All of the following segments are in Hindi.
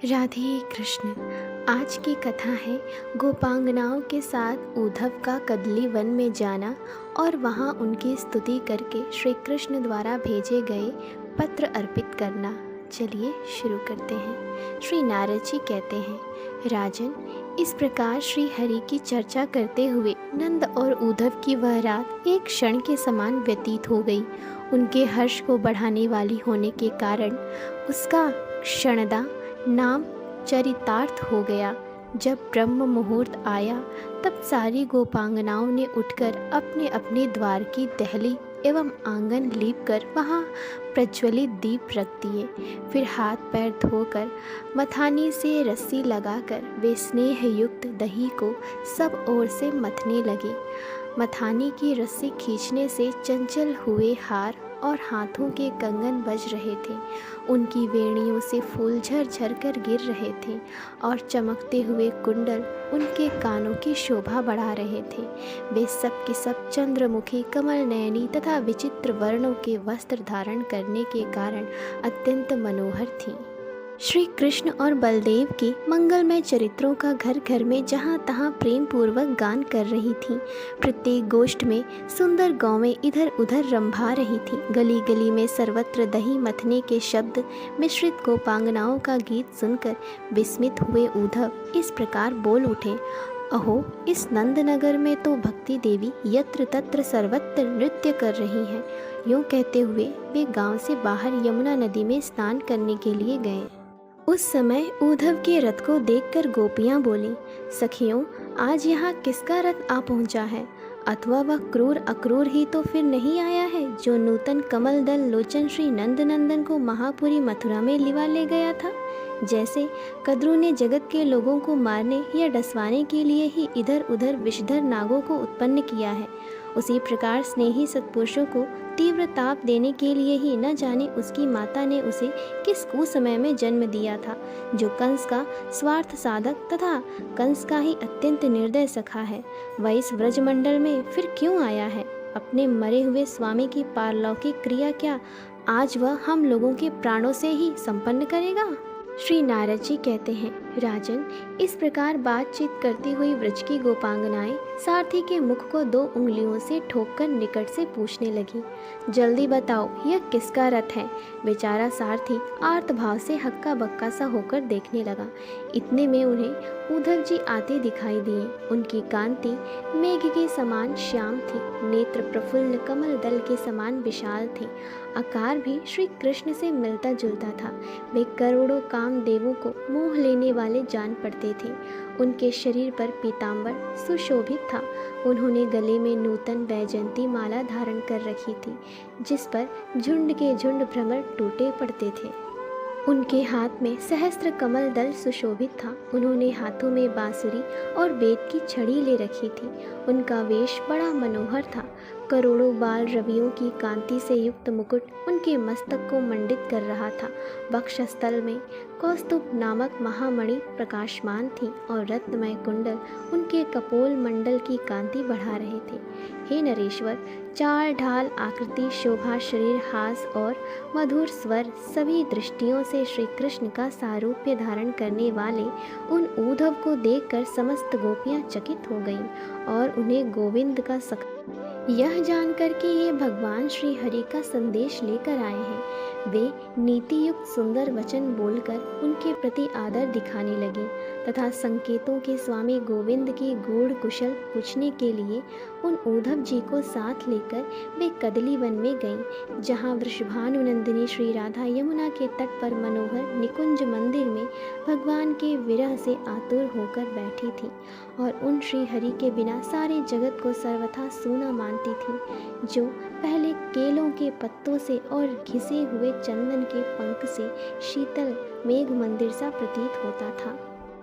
राधे कृष्ण। आज की कथा है गोपांगनाओं के साथ उद्धव का कदली वन में जाना और वहाँ उनकी स्तुति करके श्री कृष्ण द्वारा भेजे गए पत्र अर्पित करना। चलिए शुरू करते हैं। श्री नारद जी कहते हैं, राजन, इस प्रकार श्री हरि की चर्चा करते हुए नंद और उद्धव की वह रात एक क्षण के समान व्यतीत हो गई। उनके हर्ष को बढ़ाने वाली होने के कारण उसका क्षणदा नाम चरितार्थ हो गया। जब ब्रह्म मुहूर्त आया तब सारी गोपांगनाओं ने उठकर अपने अपने द्वार की दहली एवं आंगन लीपकर वहाँ प्रज्वलित दीप रख दिए। फिर हाथ पैर धोकर मथानी से रस्सी लगाकर वे स्नेह युक्त दही को सब ओर से मथने लगे। मथानी की रस्सी खींचने से चंचल हुए हार और हाथों के कंगन बज रहे थे। उनकी वेणियों से फूल झर झर कर गिर रहे थे और चमकते हुए कुंडल उनके कानों की शोभा बढ़ा रहे थे। वे सब के सब चंद्रमुखी, कमल नयनी तथा विचित्र वर्णों के वस्त्र धारण करने के कारण अत्यंत मनोहर थीं। श्री कृष्ण और बलदेव के मंगलमय चरित्रों का घर घर में जहाँ तहाँ प्रेम पूर्वक गान कर रही थीं। प्रत्येक गोष्ठ में सुंदर गौवें इधर उधर रंभा रही थीं। गली गली में सर्वत्र दही मथने के शब्द मिश्रित गोपांगनाओं का गीत सुनकर विस्मित हुए उद्धव इस प्रकार बोल उठे, अहो, इस नंदनगर में तो भक्ति देवी यत्र तत्र सर्वत्र नृत्य कर रही हैं। यूँ कहते हुए वे गांव से बाहर यमुना नदी में स्नान करने के लिए गए। उस समय उद्धव के रथ को देखकर गोपियाँ बोलीं, सखियों, आज यहाँ किसका रथ आ पहुँचा है? अथवा वह क्रूर अक्रूर ही तो फिर नहीं आया है जो नूतन कमल दल लोचन श्री नंद नंदन को महापुरी मथुरा में लिवा ले गया था। जैसे कद्रू ने जगत के लोगों को मारने या डसवाने के लिए ही इधर उधर विषधर नागों को उत्पन्न किया है, उसी प्रकार स्नेही सत्पुरुषों को तीव्र ताप देने के लिए ही न जाने उसकी माता ने उसे किस कुसमय में जन्म दिया था, जो कंस का स्वार्थ साधक तथा कंस का ही अत्यंत निर्दय सखा है। वह इस व्रजमंडल में फिर क्यों आया है? अपने मरे हुए स्वामी की पारलौकिक क्रिया क्या आज वह हम लोगों के प्राणों से ही संपन्न करेगा? श्री नारद जी कहते हैं, राजन, इस प्रकार बातचीत करती हुई व्रज की गोपांगनाएं सारथी के मुख को 2 उंगलियों से ठोककर निकट से पूछने लगी, जल्दी बताओ, यह किसका रथ है? बेचारा सारथी आर्त भाव से हक्का बक्का सा होकर देखने लगा। इतने में उन्हें उद्धव जी आते दिखाई दिए। उनकी कांति मेघ के समान श्याम थी, नेत्र प्रफुल्ल कमल दल के समान विशाल थे, आकार भी श्री कृष्ण से मिलता जुलता था। वे करोड़ों कामदेवों को मोह लेने वाले जान पड़ते थे। उनके शरीर पर पीतांबर सुशोभित था। उन्होंने गले में नूतन वैजयंती माला धारण कर रखी थी, जिस पर झुंड के झुंड भ्रमर टूटे पड़ते थे। उनके हाथ में सहस्त्र कमल दल सुशोभित था। उन्होंने हाथों में बांसुरी और बेत की छड़ी ले रखी थी। उनका वेश बड़ा मनोहर था। करोड़ों बाल रवियों की कांति से युक्त मुकुट उनके मस्तक को मंडित कर रहा था। वक्षस्थल में कौस्तुभ नामक महामणि प्रकाशमान थी और रत्नमय कुंडल उनके कपोल मंडल की कांति बढ़ा रहे थे। हे नरेश्वर, चाल ढाल, आकृति, शोभा, शरीर, हास और मधुर स्वर सभी दृष्टियों से श्री कृष्ण का सारूप्य धारण करने वाले उन उद्धव को देखकर समस्त गोपियां चकित हो गईं और उन्हें गोविंद का यह जानकर कि ये भगवान श्री हरि का संदेश लेकर आए हैं, वे नीति युक्त सुंदर वचन बोलकर उनके प्रति आदर दिखाने लगी तथा संकेतों के स्वामी गोविंद की गूढ़ कुशल पूछने के लिए उन उद्धव जी को साथ लेकर वे कदली वन में गईं, जहाँ वृषभानुनंदिनी श्री राधा यमुना के तट पर मनोहर निकुंज मंदिर में भगवान के विरह से आतुर होकर बैठी थी और उन श्री हरि के बिना सारे जगत को सर्वथा सूना मानती थी, जो पहले केलों के पत्तों से और घिसे हुए चंदन के पंख से शीतल मेघ मंदिर सा प्रतीत होता था।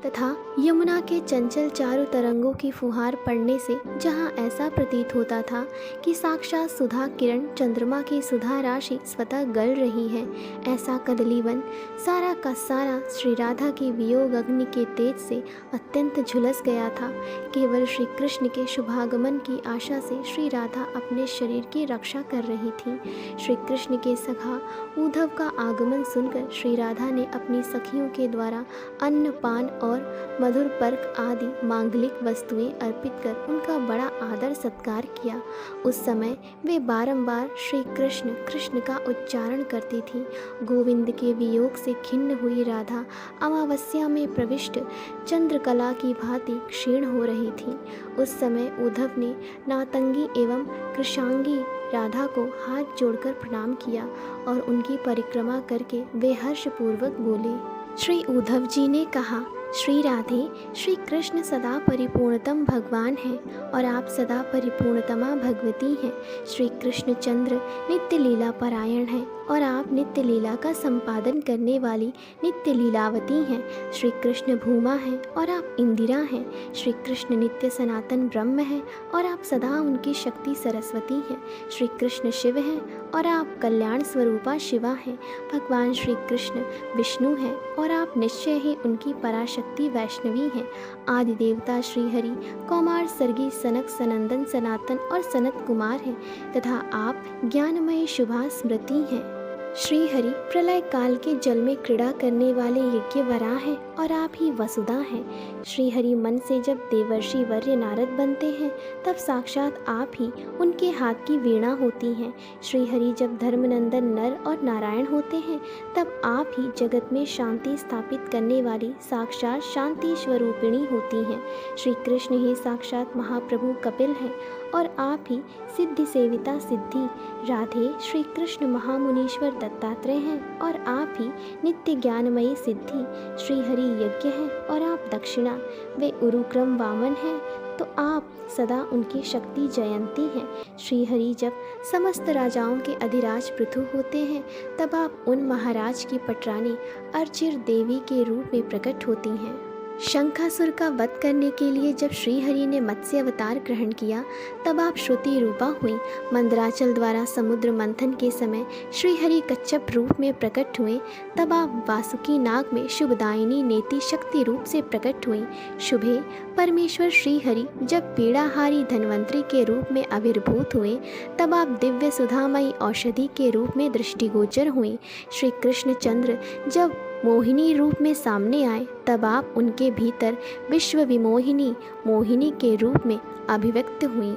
तथा यमुना के चंचल चारों तरंगों की फुहार पड़ने से जहाँ ऐसा प्रतीत होता था कि साक्षात सुधा किरण चंद्रमा की सुधा राशि स्वतः गल रही है, ऐसा कदलीवन सारा का सारा श्री राधा की वियोग अग्नि के तेज से अत्यंत झुलस गया था। केवल श्री कृष्ण के शुभागमन की आशा से श्री राधा अपने शरीर की रक्षा कर रही थी। श्री कृष्ण के सखा उद्धव का आगमन सुनकर श्री राधा ने अपनी सखियों के द्वारा अन्न पान और मधुर पर्क आदि मांगलिक वस्तुएं अर्पित कर उनका बड़ा आदर सत्कार किया। उस समय वे बारंबार श्री कृष्ण कृष्ण का उच्चारण करती थी। गोविंद के वियोग से खिन्न हुई राधा अमावस्या में प्रविष्ट चंद्रकला की भांति क्षीण हो रही थी। उस समय उद्धव ने नातंगी एवं कृशांगी राधा को हाथ जोड़कर प्रणाम किया और उनकी परिक्रमा करके वे हर्षपूर्वक बोले। श्री उद्धव जी ने कहा, श्री राधे, श्री कृष्ण सदा परिपूर्णतम भगवान हैं और आप सदा परिपूर्णतमा भगवती हैं। श्री कृष्ण चंद्र नित्य लीला परायण हैं और आप नित्य लीला का संपादन करने वाली नित्य लीलावती हैं। श्री कृष्ण भूमा हैं और आप इंदिरा हैं। श्री कृष्ण नित्य सनातन ब्रह्म हैं और आप सदा उनकी शक्ति सरस्वती हैं। श्री कृष्ण शिव हैं और आप कल्याण स्वरूपा शिवा हैं। भगवान श्री कृष्ण विष्णु हैं और आप निश्चय ही उनकी पराशक्ति वैष्णवी हैं। आदि देवता श्री हरि कौमार सर्गी सनक सनंदन सनातन और सनत कुमार हैं तथा आप ज्ञानमयी शुभा स्मृति हैं। श्री हरि प्रलय काल के जल में क्रीड़ा करने वाले यज्ञ वरा हैं और आप ही वसुधा हैं। श्री हरि मन से जब देवर्षि वर्य नारद बनते हैं तब साक्षात आप ही उनके हाथ की वीणा होती हैं। श्री हरि जब धर्मनंदन नर और नारायण होते हैं तब आप ही जगत में शांति स्थापित करने वाली साक्षात शांति स्वरूपिणी होती हैं। श्री कृष्ण ही साक्षात महाप्रभु कपिल हैं और आप ही सिद्धि सेविता सिद्धि राधे श्री कृष्ण महामुनीश्वर दत्तात्रेय हैं और आप ही नित्य ज्ञानमयी सिद्धि श्री हरि यज्ञ हैं और आप दक्षिणा वे उरुक्रम वामन हैं तो आप सदा उनकी शक्ति जयंती हैं। श्री हरि जब समस्त राजाओं के अधिराज पृथु होते हैं तब आप उन महाराज की पटरानी अर्चिर देवी के रूप में प्रकट होती हैं। शंखासुर का वध करने के लिए जब श्री हरि ने मत्स्य अवतार ग्रहण किया तब आप श्रुति रूपा हुई। मंदराचल द्वारा समुद्र मंथन के समय श्री हरि कच्छप रूप में प्रकट हुए तब आप वासुकी नाग में शुभदायिनी नेति शक्ति रूप से प्रकट हुई। शुभे परमेश्वर श्री हरि जब पीड़ाहारी धन्वंतरी के रूप में आविर्भूत हुए तब आप दिव्य सुधामयी औषधि के रूप में दृष्टिगोचर हुई। श्री कृष्ण चंद्र जब मोहिनी रूप में सामने आए तब आप उनके भीतर विश्व विमोहिनी मोहिनी के रूप में अभिव्यक्त हुई।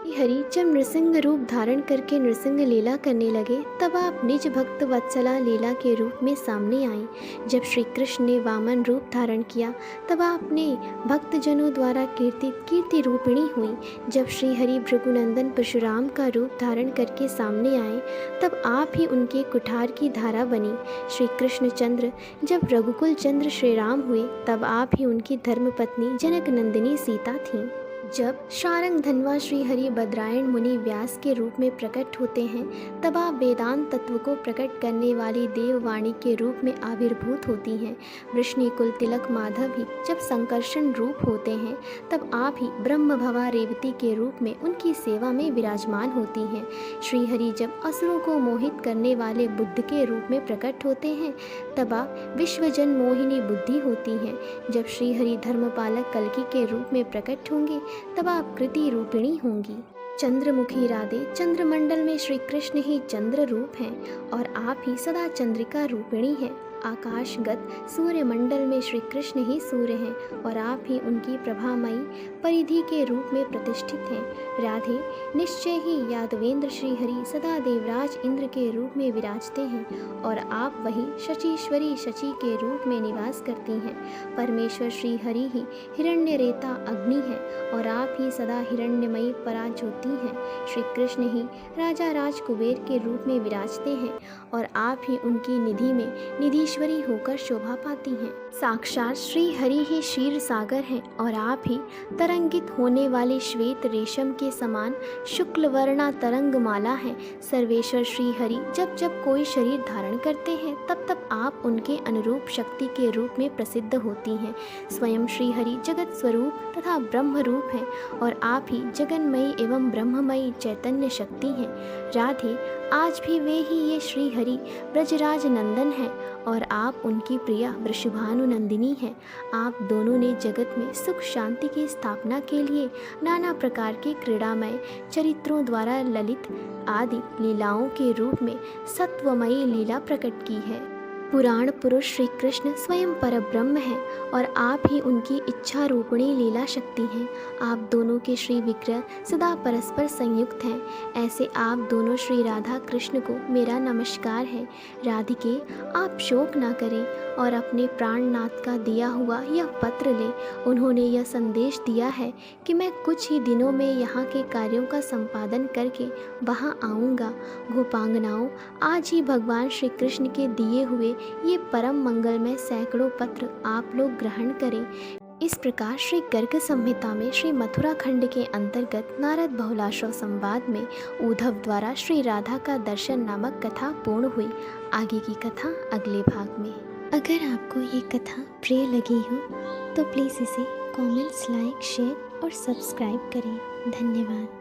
हरि जब नृसिंह रूप धारण करके नृसिंह लीला करने लगे तब आप निज भक्त वत्सला लीला के रूप में सामने आए। जब श्री कृष्ण ने वामन रूप धारण किया तब आपने भक्तजनों द्वारा कीर्ति रूपिणी हुई। जब श्री हरि भृगुनंदन परशुराम का रूप धारण करके सामने आए तब आप ही उनके कुठार की धारा बनी। श्री कृष्ण चंद्र जब रघुकुल चंद्र श्री राम हुए तब आप ही उनकी धर्मपत्नी जनक नंदिनी सीता थीं। जब शारंग धनवा श्री हरि बद्रायण मुनि व्यास के रूप में प्रकट होते हैं तब आप वेदांत तत्व को प्रकट करने वाली देववाणी के रूप में आविर्भूत होती हैं। वृष्णि कुल तिलक माधव ही जब संकर्षण रूप होते हैं तब आप ही ब्रह्म भवा रेवती के रूप में उनकी सेवा में विराजमान होती हैं। श्री हरि जब असुरों को मोहित करने वाले बुद्ध के रूप में प्रकट होते हैं तब आप विश्वजन मोहिनी बुद्धि होती हैं। जब श्री हरि धर्मपालक कल्कि के रूप में प्रकट होंगे तब आप कृति रूपिणी होंगी। चंद्रमुखी राधे चंद्रमंडल में श्री कृष्ण ही चंद्र रूप हैं और आप ही सदा चंद्रिका रूपिणी हैं। आकाशगत सूर्य मंडल में श्री कृष्ण ही सूर्य हैं और आप ही उनकी प्रभामयी परिधि के रूप में प्रतिष्ठित हैं। राधे निश्चय ही यादवेंद्र श्री हरि सदा देवराज इंद्र के रूप में विराजते हैं और आप वही शचीश्वरी शची के रूप में निवास करती हैं। परमेश्वर श्री हरि ही हिरण्य रेता अग्नि है और आप ही सदा हिरण्यमयी पराज्योति हैं। श्री कृष्ण ही राजा राज कुबेर के रूप में विराजते हैं और आप ही उनकी निधि में निधीश्वरी होकर शोभा पाती हैं। साक्षात श्री हरि ही क्षीर सागर हैं और आप ही तरंगित होने वाले श्वेत रेशम के समान शुक्ल वर्णा तरंग माला हैं। सर्वेश्वर श्री हरि जब जब कोई शरीर धारण करते हैं तब तब आप उनके अनुरूप शक्ति के रूप में प्रसिद्ध होती हैं। स्वयं श्री हरि जगत स्वरूप तथा ब्रह्म रूप हैं और आप ही जगन्मयी एवं ब्रह्ममयी चैतन्य शक्ति हैं। राधे, आज भी वे ही ये श्री हरि ब्रजराज नंदन हैं और आप उनकी प्रिया वृषभानु नंदिनी हैं। आप दोनों ने जगत में सुख शांति की स्थापना के लिए नाना प्रकार के क्रीड़ामय चरित्रों द्वारा ललित आदि लीलाओं के रूप में सत्वमयी लीला प्रकट की है। पुराण पुरुष श्री कृष्ण स्वयं परब्रह्म हैं और आप ही उनकी इच्छा रूपिणी लीला शक्ति हैं। आप दोनों के श्री विग्रह सदा परस्पर संयुक्त हैं। ऐसे आप दोनों श्री राधा कृष्ण को मेरा नमस्कार है। राधिके, आप शोक ना करें और अपने प्राणनाथ का दिया हुआ यह पत्र लें। उन्होंने यह संदेश दिया है कि मैं कुछ ही दिनों में यहाँ के कार्यों का संपादन करके वहाँ आऊँगा। गोपांगनाओं, आज ही भगवान श्री कृष्ण के दिए हुए ये परम मंगलमय सैकड़ों पत्र आप लोग ग्रहण करें। इस प्रकार श्री गर्ग संहिता में श्री मथुरा खंड के अंतर्गत नारद बहुलाश्रव संवाद में उद्धव द्वारा श्री राधा का दर्शन नामक कथा पूर्ण हुई। आगे की कथा अगले भाग में। अगर आपको ये कथा प्रिय लगी हो तो प्लीज़ इसे कमेंट्स, लाइक, शेयर और सब्सक्राइब करें। धन्यवाद।